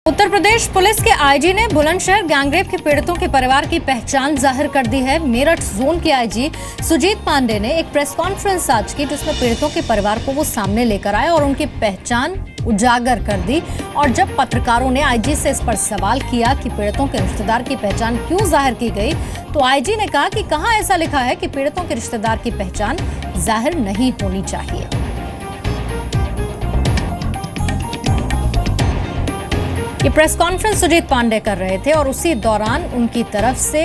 Uttar Pradesh police के IG ने Bulandshahr gangrape के पीड़ितों के परिवार की पहचान जाहिर कर दी है। मेरठ जोन के आईजी सुजीत पांडे ने एक प्रेस कॉन्फ्रेंस आज की, जिसमें पीड़ितों के परिवार को वो सामने लेकर आए और उनकी पहचान उजागर कर दी। और जब पत्रकारों ने आईजी से इस पर सवाल किया कि पीड़ितों के रिश्तेदार की पहचान क्यों जाहिर की गई, तो आईजी ने कहा कि कहां ऐसा लिखा है कि पीड़ितों के रिश्तेदार की पहचान जाहिर नहीं होनी चाहिए। ये प्रेस कॉन्फ्रेंस सुजीत पांडे कर रहे थे और उसी दौरान उनकी तरफ से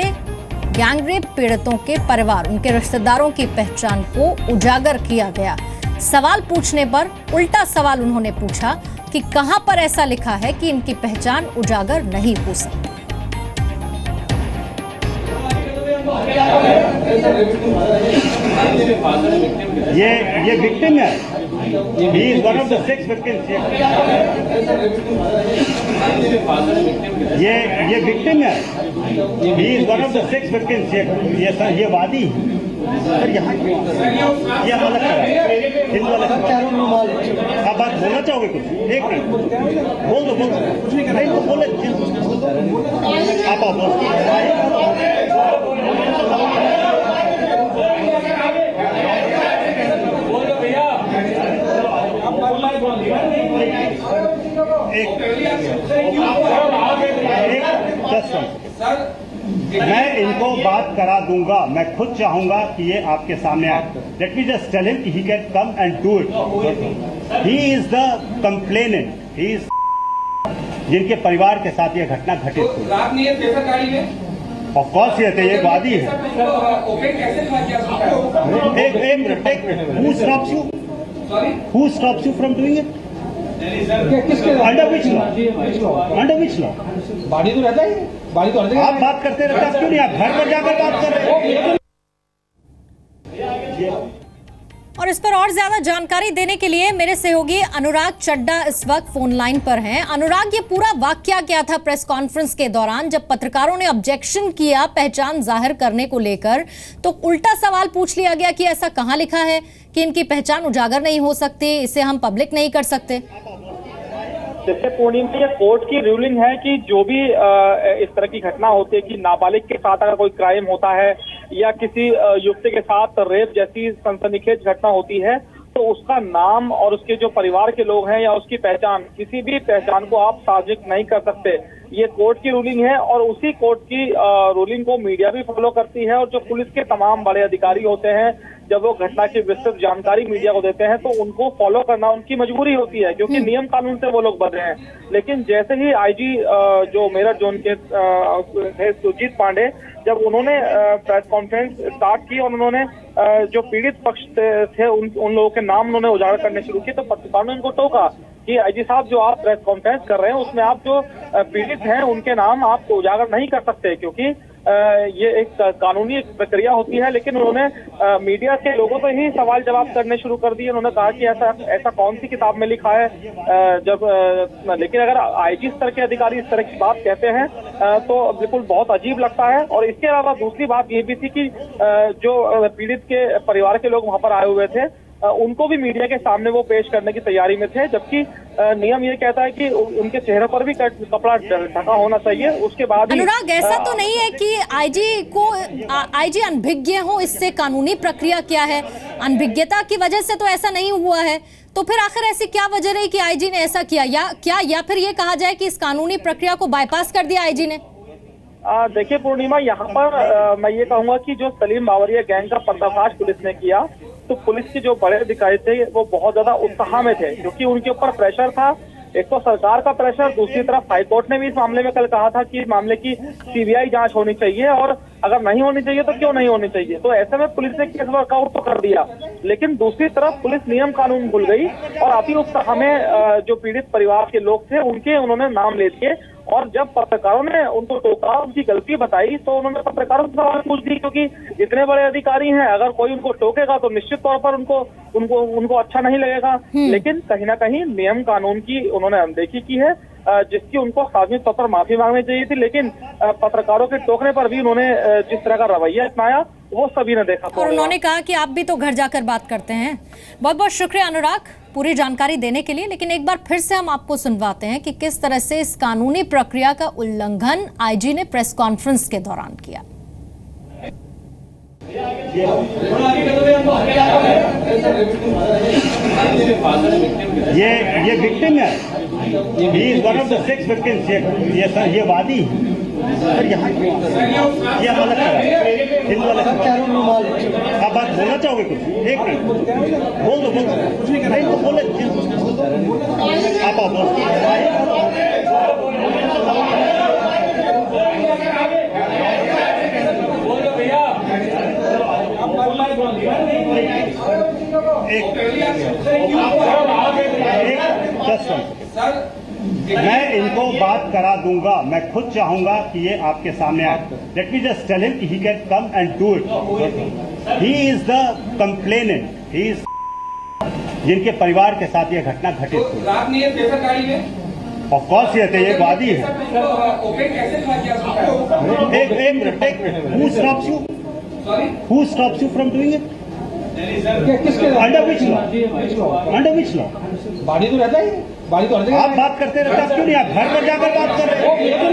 गैंगरेप पीड़ितों के परिवार, उनके रिश्तेदारों की पहचान को उजागर किया गया। सवाल पूछने पर उल्टा सवाल उन्होंने पूछा कि कहां पर ऐसा लिखा है कि इनकी पहचान उजागर नहीं हो सकती। ये विक्टिम है। He is one of the 6 victims. ये विक्टिम है। He is one of the 6 victims. ये सर, ये वादी सर, यहाँ ये अलग आप बात बोलना चाहोगे कुछ? एक मिनट बोल दो नहीं तो बोले आप मैं इनको बात करा दूंगा। मैं खुद चाहूंगा कि ये आपके सामने आए। Let me just tell him कि he can come and do it. He is the complainant. He is जिनके परिवार के साथ ये घटना घटित हुई। ऑफ कोर्स ये थे, ये वादी है। एक minute, who stops you? Who stops you from doing it? Under which law? Under which law? बाड़ी तो रहता है, बाड़ी तो आप बात करते रहते हैं, क्यों नहीं आप घर पर जाकर बात कर रहे हैं? और इस पर और ज्यादा जानकारी देने के लिए मेरे सहयोगी अनुराग चड्डा इस वक्त फोन लाइन पर हैं। अनुराग, ये पूरा वाकया क्या था प्रेस कॉन्फ्रेंस के दौरान जब पत्रकारों ने ऑब्जेक्शन किया पहचान जाहिर करने को लेकर, तो उल्टा सवाल पूछ लिया गया कि ऐसा कहां लिखा है कि इनकी पहचान उजागर नहीं हो सकती, इसे हम पब्लिक नहीं कर सकते? जैसे पूर्णिमा, ये कोर्ट की रूलिंग है कि जो भी इस तरह की घटना होती है कि नाबालिग के साथ अगर कोई क्राइम होता है या किसी युवती के साथ रेप जैसी सनसनीखेज घटना होती है, तो उसका नाम और उसके जो परिवार के लोग हैं या उसकी पहचान, किसी भी पहचान को आप सार्वजनिक नहीं कर सकते। ये कोर्ट की रूलिंग है और उसी कोर्ट की रूलिंग को मीडिया भी फॉलो करती है। और जो पुलिस के तमाम बड़े अधिकारी होते हैं, जब वो घटना की विस्तृत जानकारी मीडिया को देते हैं तो उनको फॉलो करना उनकी मजबूरी होती है, क्योंकि नियम कानून से वो लोग बन रहे हैं। लेकिन जैसे ही आईजी जो मेरठ जोन के सुजीत पांडे, जब उन्होंने प्रेस कॉन्फ्रेंस स्टार्ट की और उन्होंने जो पीड़ित पक्ष थे उन लोगों के नाम उन्होंने उजागर करने शुरू किए, तो पत्रकारों ने उनको टोका कि आईजी साहब, जो आप प्रेस कॉन्फ्रेंस कर रहे हैं उसमें आप जो पीड़ित हैं उनके नाम आप उजागर नहीं कर सकते, क्योंकि ये एक कानूनी प्रक्रिया होती है। लेकिन उन्होंने मीडिया के लोगों से ही सवाल जवाब करने शुरू कर दिए। उन्होंने कहा कि ऐसा कौन सी किताब में लिखा है। लेकिन अगर आईजी स्तर के अधिकारी इस तरह की बात कहते हैं तो बिल्कुल बहुत अजीब लगता है। और इसके अलावा दूसरी बात ये भी थी कि जो पीड़ित के परिवार के लोग वहां पर आए हुए थे, उनको भी मीडिया के सामने वो पेश करने की तैयारी में थे, जबकि नियम ये कहता है कि उनके चेहरे पर भी कपड़ा ढका होना चाहिए। उसके बाद अनुराग, ऐसा तो नहीं है कि आईजी अनभिज्ञ हो, इससे कानूनी प्रक्रिया क्या है? अनभिज्ञता की वजह से तो ऐसा नहीं हुआ है, तो फिर आखिर ऐसी क्या वजह रही कि आईजी ने ऐसा किया, या फिर ये कहा जाए कि इस कानूनी प्रक्रिया को बाईपास कर दिया आईजी ने? देखिए पूर्णिमा, यहाँ पर मैं ये कहूंगा कि जो सलीम बावरिया गैंग का पर्दाफाश पुलिस ने किया, तो पुलिस के जो बड़े अधिकारी थे वो बहुत ज्यादा उत्साह में थे, क्योंकि उनके ऊपर प्रेशर था। एक तो सरकार का प्रेशर, दूसरी तरफ हाईकोर्ट ने भी इस मामले में कल कहा था कि इस मामले की सीबीआई जांच होनी चाहिए, और अगर नहीं होनी चाहिए तो क्यों नहीं होनी चाहिए। तो ऐसे में पुलिस ने केस वर्कआउट तो कर दिया, लेकिन दूसरी तरफ पुलिस नियम कानून भूल गई और अति उत्साह में जो पीड़ित परिवार के लोग थे उन्होंने नाम ले दिए। और जब पत्रकारों ने उनको टोका, उनकी गलती बताई, तो उन्होंने पत्रकारों से सवाल पूछ दी, क्योंकि इतने बड़े अधिकारी हैं, अगर कोई उनको टोकेगा तो निश्चित तौर पर उनको अच्छा नहीं लगेगा। लेकिन कहीं ना कहीं नियम कानून की उन्होंने अनदेखी की है, जिसकी उनको सार्वजनिक तौर पर माफी मांगनी चाहिए थी। लेकिन पत्रकारों के टोकने पर भी उन्होंने जिस तरह का रवैया अपनाया, वो सभी ने देखा। और उन्होंने कहा कि आप भी तो घर जाकर बात करते हैं। बहुत बहुत शुक्रिया अनुराग पूरी जानकारी देने के लिए। लेकिन एक बार फिर से हम आपको सुनवाते हैं कि किस तरह से इस कानूनी प्रक्रिया का उल्लंघन आईजी ने प्रेस कॉन्फ्रेंस के दौरान किया। ये विक्टिम है, he is one of the 6 victims. ये वादी सर, यहाँ ये अलग करा हिंदू अलग। आप बात बोलना चाहोगे कुछ? एक मिनट बोल दो नहीं तो बोले आप मैं इनको बात करा दूंगा। मैं खुद चाहूंगा कि ये आपके सामने आए। Let me just tell him he can come and do it. He is the complainant, he is जिनके परिवार के साथ ये घटना घटित हुई। रात नहीं है पेपर गाड़ी में ऑफ कोर्स ये थे, ये वादी है। ओके कैसे खा किया? एक minute who stops you? Sorry, who stops you from doing it? किसके under which law? Under which law? बाड़ी तो रहता ही, बाड़ी तो हर जगह आप बात करते रहते, आप क्यों नहीं? आप घर पर जाकर बात कर रहे हो।